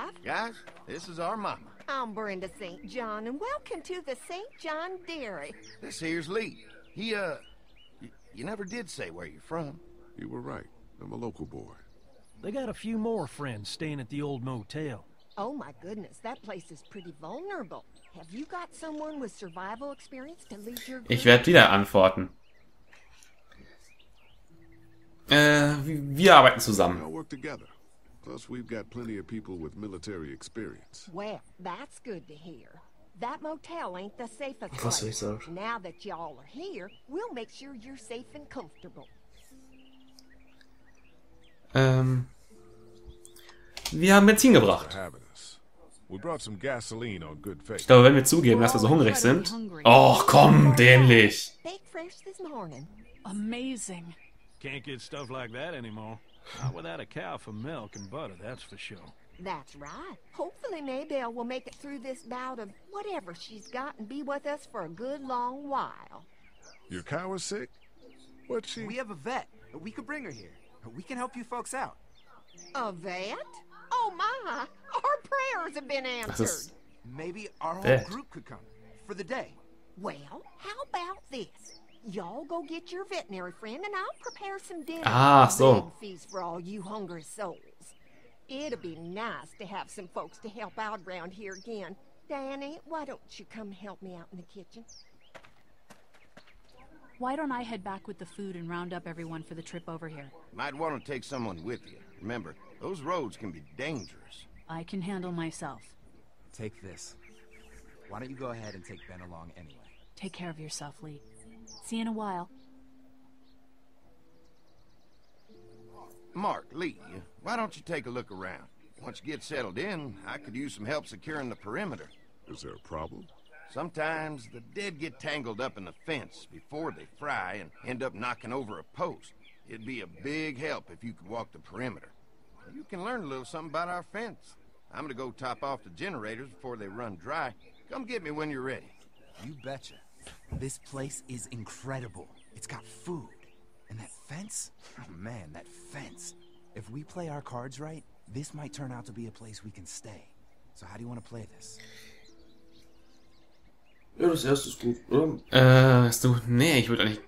wife. Guys, this is our mama. I'm Brenda St. John, and welcome to the St. John Dairy. This here's Lee. You never did say where you're from. You were right. I'm a local boy. They got a few more friends staying at the old motel. Oh my goodness, that place is pretty vulnerable. Have you got someone with survival experience to lead your group? Ich werde wieder antworten. Wir arbeiten zusammen. I'll work together. Plus, we've got plenty of people with military experience. Well, that's good to hear. That motel ain't the safest Was soll ich place. sagen? Now that y'all are here, we'll make sure you're safe and comfortable. Wir haben Benzin gebracht. We brought some gasoline on good faith. Ich glaube, wenn wir zugeben, dass wir so hungrig sind. Oh, komm, dämlich. Baked fresh this morning. Amazing. Can't get stuff like that anymore. Not without a cow for milk and butter, that's for sure. That's right. Hopefully Maybelle will make it through this bout of whatever she's got and be with us for a good long while. Your cow is sick? What's she? We have a vet. We could bring her here. We can help you folks out. A vet? Oh my! Our prayers have been answered. Maybe our whole Vet. group could come for the day. Well, how about this? Y'all go get your veterinary friend and I'll prepare some dinner. Ah, so. Big feast for all you hungry souls. It'll be nice to have some folks to help out around here again. Danny, why don't you come help me out in the kitchen? Why don't I head back with the food and round up everyone for the trip over here? Might want to take someone with you. Remember, those roads can be dangerous. I can handle myself. Take this. Why don't you go ahead and take Ben along anyway? Take care of yourself, Lee. See you in a while. Mark, Lee, why don't you take a look around? Once you get settled in, I could use some help securing the perimeter. Is there a problem? Sometimes the dead get tangled up in the fence before they fry and end up knocking over a post. It'd be a big help if you could walk the perimeter. You can learn a little something about our fence. I'm gonna go top off the generators before they run dry. Come get me when you're ready. You betcha. This place is incredible. It's got food. And that fence? Oh man, that fence. If we play our cards right, this might turn out to be a place we can stay. So how do you want to play this? Ja, das erste ist gut, oder? Nee, ich würde eigentlich...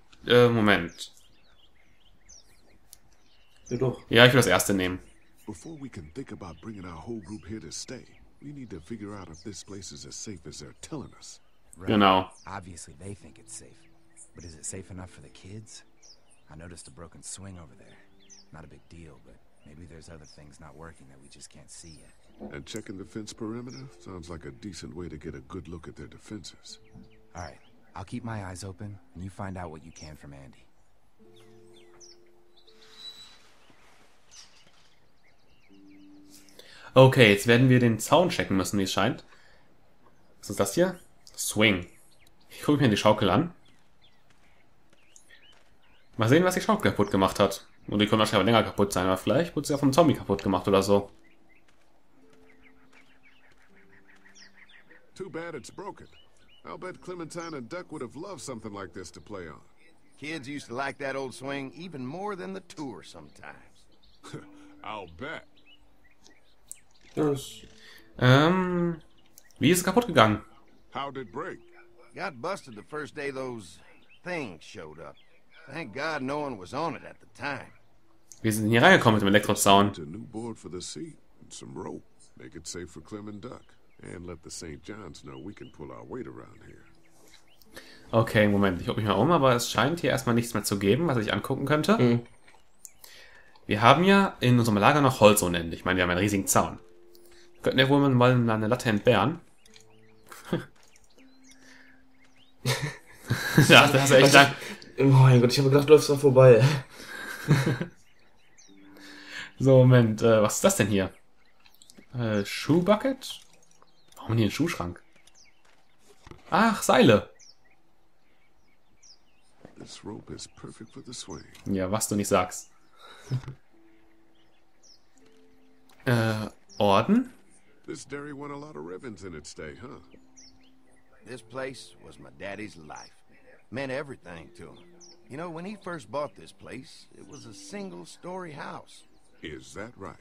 Moment. Ja, doch. Ja, ich will das erste nehmen. Before we can think about bringing our whole group here to stay, we need to figure out if this place is as safe as they're telling us. Right. Genau. Obviously they think it's safe. But is it safe enough for the kids? I noticed a broken swing over there. Not a big deal, but maybe there's other things not working that we just can't see yet. And checking the fence perimeter sounds like a decent way to get a good look at their defenses. All right, I'll keep my eyes open, and you find out what you can from Andy. Okay, jetzt werden wir den Zaun checken müssen, wie es scheint. Was ist das hier? Swing. Ich gucke mir die Schaukel an. Mal sehen, was die Schaukel kaputt gemacht hat. Und die können wahrscheinlich länger kaputt sein, aber vielleicht wurde sie ja vom Zombie kaputt gemacht oder so. Too bad it's broken. I'll bet Clementine and Duck would have loved something like this to play on. Kids used to like that old swing even more than the tour sometimes. I'll bet. Ja, das... Wie ist es kaputt gegangen? How'd it break? Got busted the first day those things showed up. Thank God no one was on it at the time. Wir sind hier reingekommen mit dem Elektrozaun. A new board for the seat and some rope. Make it safe for Clem and Duck. And let the St. Johns know we can pull our weight around here. Okay, Moment, ich gucke mich mal um, aber es scheint hier erstmal nichts mehr zu geben, was ich angucken könnte. Mhm. Wir haben ja in unserem Lager noch Holz unendlich. Ich meine, wir haben einen riesigen Zaun. Wir könnten ja wohl mal eine Latte entbehren. Ja, das ist echt lang. Oh mein Gott, ich habe gedacht, du läufst da vorbei. So, Moment, was ist das denn hier? Schuhbucket? Warum hier ein Schuhschrank? Ach, Seile. This rope is perfect for the swing. Ja, was du nicht sagst. Orden? This dairy won a lot of ribbons in its day, huh? This place was my daddy's life. Meant everything to him. You know, when he first bought this place, it was a single-story house. Is that right?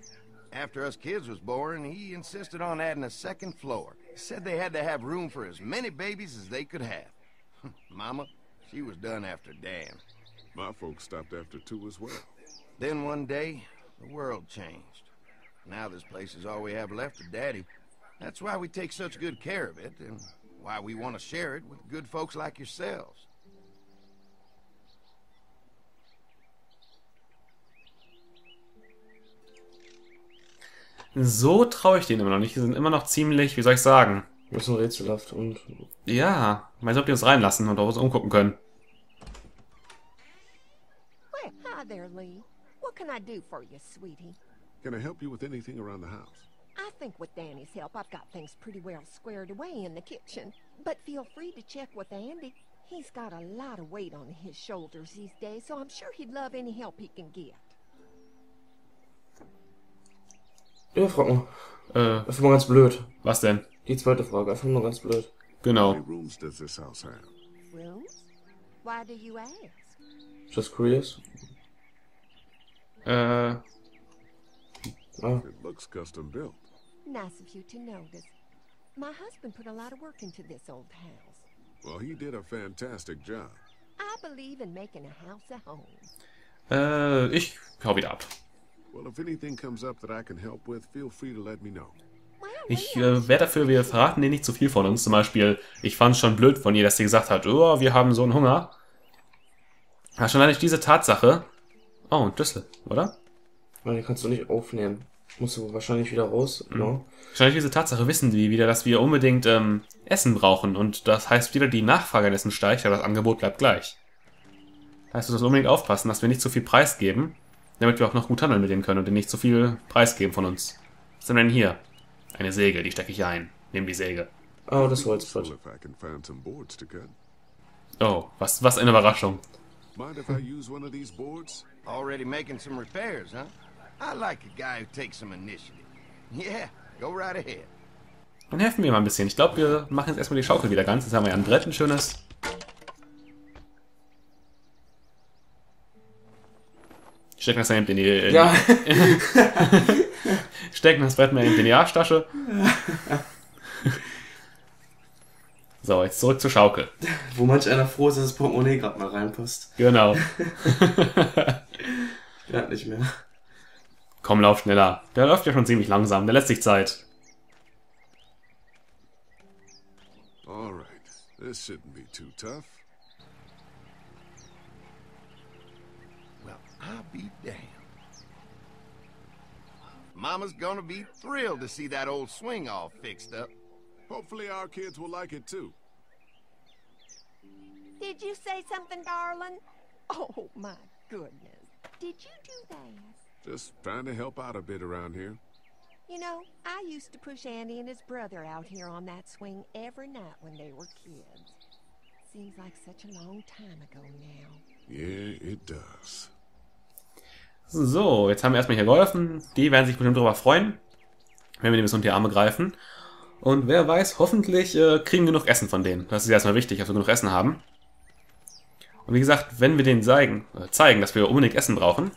After us kids was born, he insisted on adding a second floor. He said they had to have room for as many babies as they could have. Mama, she was done after Dan. My folks stopped after 2 as well. Then one day, the world changed. Now this place is all we have left of Daddy. That's why we take such good care of it, and why we want to share it with good folks like yourselves. So traue ich denen immer noch nicht. Die sind immer noch ziemlich, wie soll ich sagen? Das ist ein rätselhaft und... Ja, weiß nicht, ob die uns reinlassen und auch uns umgucken können. Well, hi there, Lee. What can I do for you, sweetie? Can I help you with anything around the house? I think with Danny's help, I've got things pretty well squared away in the kitchen. But feel free to check with Andy. He's got a lot of weight on his shoulders these days, so I'm sure he'd love any help he can get. Ja, frag mal. Einfach mal ganz blöd. Was denn? Die zweite Frage, einfach mal ganz blöd. How Genau. many rooms does this house have? Rooms? Why do you ask? Just curious. Ah, It looks custom built. Nice of you to notice. My husband put a lot of work into this old house. Well, he did a fantastic job. I believe in making a house a home. Ich hau wieder ab. Well, if anything comes up that I can help with, feel free to let me know. Well, Ich Lee, werde dafür, wir verraten denen nicht zu viel von uns. Zum Beispiel, ich fand es schon blöd von ihr, dass sie gesagt hat, oh, wir haben so einen Hunger. Ja, schon allein diese Tatsache. Oh, ein Düssel, oder? Nein, die kannst du nicht aufnehmen. Musst du wahrscheinlich wieder raus, genau. Wahrscheinlich diese Tatsache wissen die wieder, dass wir unbedingt Essen brauchen. Und das heißt wieder, die Nachfrage dessen steigt, aber das Angebot bleibt gleich. Das heißt, du musst unbedingt aufpassen, dass wir nicht zu viel Preis geben, damit wir auch noch gut handeln mit denen können und denen nicht zu viel Preis geben von uns. Was haben wir denn hier? Eine Säge, die stecke ich ein. Nimm die Säge. Oh, das Holz. Well, if I can find some boards to cut. Oh, was eine Überraschung. Mind if I use one of these boards? Already making some repairs, huh? I like a guy who takes some initiative. Yeah, go right ahead. Dann helfen wir mal ein bisschen. Ich glaube, wir machen jetzt erstmal die Schaukel wieder ganz. Jetzt haben wir ja ein Brett, ein schönes. Stecken das Hemd in die... Ja. Stecken das Brett mal in die Arschtasche. So, jetzt zurück zur Schaukel. Wo manch einer froh ist, dass das Portemonnaie gerade mal reinpasst. Genau. Ja, nicht mehr. Komm, lauf schneller. Der läuft ja schon ziemlich langsam. Der lässt sich Zeit. All right. This shouldn't be too tough. Well, I'll be damned. Mama's gonna be thrilled to see that old swing all fixed up. Hopefully our kids will like it too. did you say something, darling? Oh, my goodness. Did you do that? Just trying to help out a bit around here. You know, I used to push Andy and his brother out here on that swing every night when they were kids. Seems like such a long time ago now. Yeah, it does. So, jetzt haben wir erstmal hier geholfen. Die werden sich bestimmt darüber freuen, wenn wir die bis unter die Arme greifen. Und wer weiß, hoffentlich kriegen wir genug Essen von denen. Das ist erstmal wichtig, dass wir genug Essen haben. Und wie gesagt, wenn wir denen zeigen, dass wir unbedingt Essen brauchen,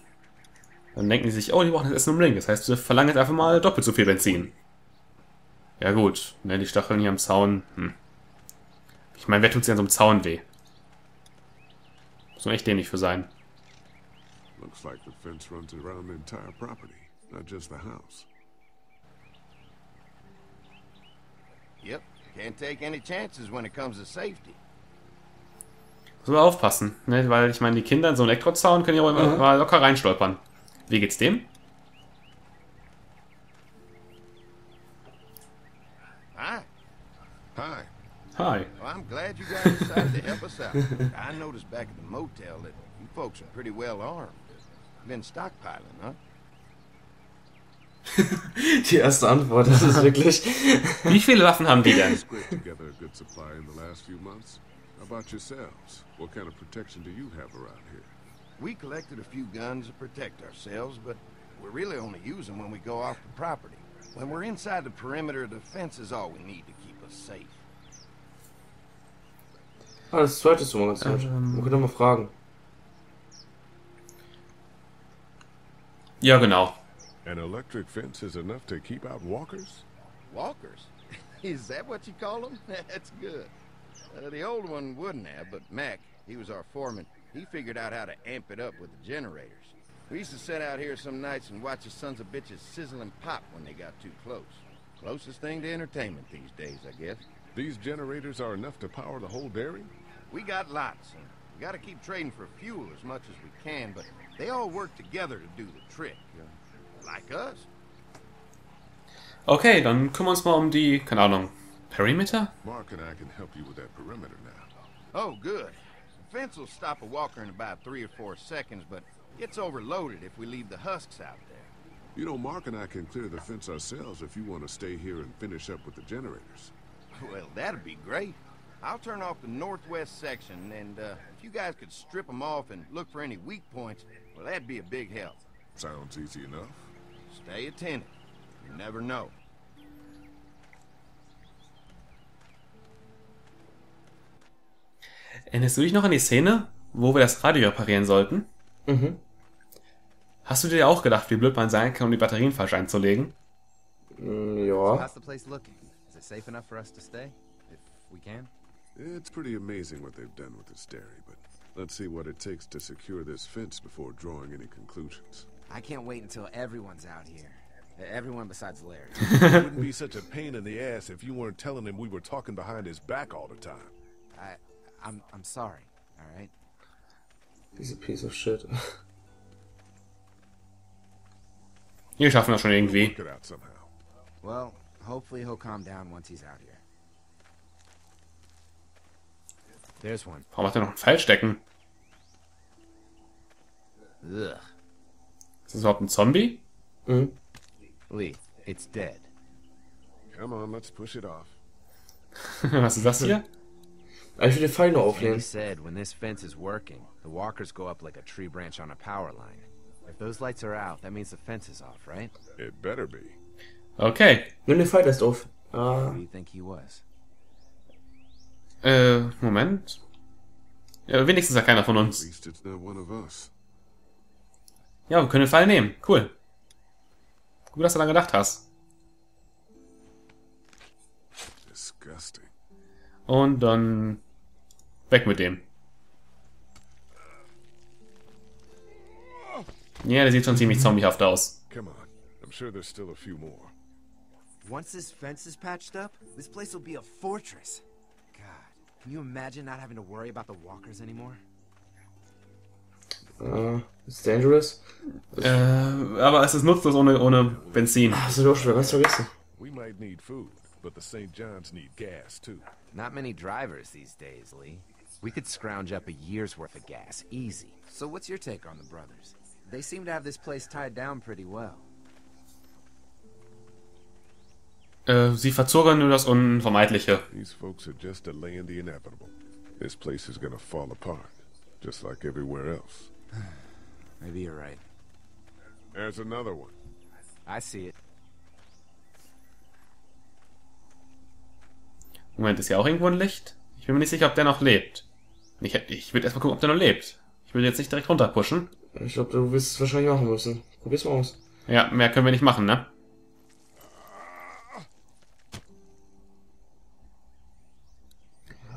dann denken die sich, oh, die brauchen das Essen unbedingt. Das heißt, wir verlangen jetzt einfach mal doppelt so viel Benzin. Ja gut, ne, die Stacheln hier am Zaun. Ich meine, wer tut sich an so einem Zaun weh? Muss man echt dämlich für sein. Looks like the fence runs around the entire property, not just the house. Yep, can't take any chances when it comes to safety. Müssen wir aufpassen, ne? Weil ich meine, die Kinder in so einem Elektrozaun können ja auch mal locker reinstolpern. Wie geht's dem? Hi. Hi. Hi. Well, I'm glad you guys decided to help us out. I noticed back at the motel that you folks are pretty well armed. Been stockpiling, huh? Die erste Antwort, das ist wirklich... Wie viele Waffen haben die denn? Scraped together a good supply in the last few months. How about yourselves? What kind of protection do you have around here? We collected a few guns to protect ourselves, but we really only use them when we go off the property. When we're inside the perimeter, the fence is all we need to keep us safe. Ah, das zweite ist so mal ganz gut. Man könnte mal fragen. Ja, genau. An electric fence is enough to keep out walkers? Walkers? Is that what you call them? That's good. The old one wouldn't have, but Mac, he was our foreman, he figured out how to amp it up with the generators. We used to sit out here some nights and watch the sons of bitches sizzle and pop when they got too close. Closest thing to entertainment these days, I guess. These generators are enough to power the whole dairy? We got lots, and we gotta keep trading for fuel as much as we can, but they all work together to do the trick. Like us. Okay, dann kümmern wir uns mal um die, keine Ahnung, Perimeter? Mark and I can help you with that perimeter now. Oh, good. The fence will stop a walker in about 3 or 4 seconds, but gets overloaded if we leave the husks out there. You know, Mark and I can clear the fence ourselves if you want to stay here and finish up with the generators. Well, that'd be great. I'll turn off the northwest section, and if you guys could strip them off and look for any weak points, well, that'd be a big help. Sounds easy enough. Stay attentive. You never know. Erinnerst du dich noch an die Szene, wo wir das Radio reparieren sollten? Mhm. Hast du dir auch gedacht, wie blöd man sein kann, um die Batterien falsch einzulegen? Ja. How's the place looking? Is it safe enough for us to stay? If we can? It's pretty amazing what they've done with this dairy, but let's see what it takes to secure this fence before drawing any conclusions. I can't wait until everyone's out here. Everyone besides Larry. It wouldn't be such a pain in the ass if you weren't telling him we were talking behind his back all the time. I'm sorry, all right? Diese piece of shit. Wir schaffen das schon irgendwie. Work it out somehow. Well, hopefully he'll calm down once he's out here. There's one. Warum hat er noch ein Pfeil stecken? Ugh. Ist das überhaupt ein Zombie? Mhm. Lee, it's dead. Come on, let's push it off. Was ist das hier? Ich will den Pfeil noch Andy aufnehmen. said when this fence is working, the walkers go up like a tree branch on a power line. If those lights are out, that means the fence is off, right? It better be. Okay. Nimm den Pfeil erst auf. Who Ah. do you think he was? Moment. Ja, wenigstens ja keiner von At uns. least it's not one of us. Ja, wir können den Pfeil nehmen. Cool. Gut, dass du daran gedacht hast. Disgusting. Und dann weg mit dem. Ja, der sieht schon ziemlich zombiehaft aus. Come on. I'm sure there's still a few more. Once this fence is patched up, this place will be a fortress. God, can you imagine not having to worry about the walkers anymore? It's dangerous. Aber es ist nutzlos ohne Benzin. Das hab ich auch schon ganz vergessen. We might need food, but the St. John's need gas, too. Not many drivers these days, Lee. We could scrounge up a year's worth of gas, easy. So what's your take on the brothers? They seem to have this place tied down pretty well. Sie verzögern nur das Unvermeidliche. These folks are just delaying the inevitable. This place is gonna fall apart, just like everywhere else. Maybe you're right. There's another one. I see it. Moment, ist hier auch irgendwo ein Licht? Ich bin mir nicht sicher, ob der noch lebt. Ich will erstmal gucken, ob der noch lebt. Ich will jetzt nicht direkt runterpushen. Ich glaube, du wirst es wahrscheinlich machen müssen. Probier's mal aus. Ja, mehr können wir nicht machen, ne?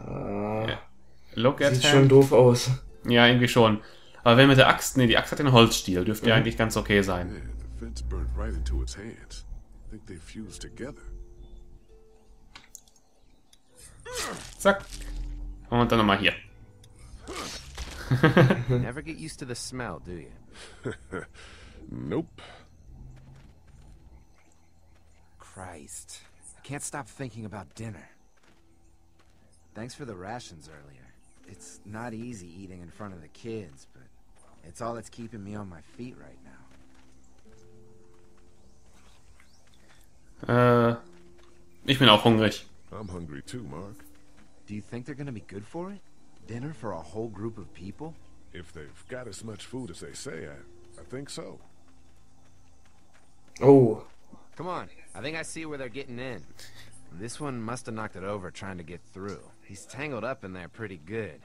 Ja. Look at Sieht him. schon doof aus. Ja, irgendwie schon. Aber wenn mit der Axt... Ne, die Axt hat den Holzstiel. Dürfte ja eigentlich ganz okay sein. Man, the fence burnt right into its hands. I think they fused together. Zack. Und dann nochmal hier. You never get used to the smell, do you? Nope. Christ. I can't stop thinking about dinner. Thanks for the rations earlier. It's not easy eating in front of the kids, but it's all that's keeping me on my feet right now. Ich bin auch hungrig. I'm hungry too, Mark. Do you think they're gonna be good for it? Dinner for a whole group of people? If they've got as much food as they say, I think so. Oh. Come on, I think I see where they're getting in. This one must have knocked it over trying to get through. He's tangled up in there pretty good.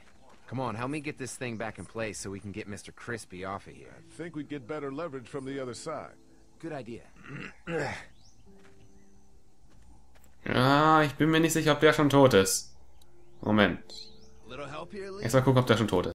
Come on, help me get this thing back in place so we can get Mr. Crispy off of here. I think we'd get better leverage from the other side. Good idea. Ja, ich bin mir nicht sicher, ob der schon tot ist. Moment. Little help here, Lee? Erst mal gucken, ob der schon tot ist.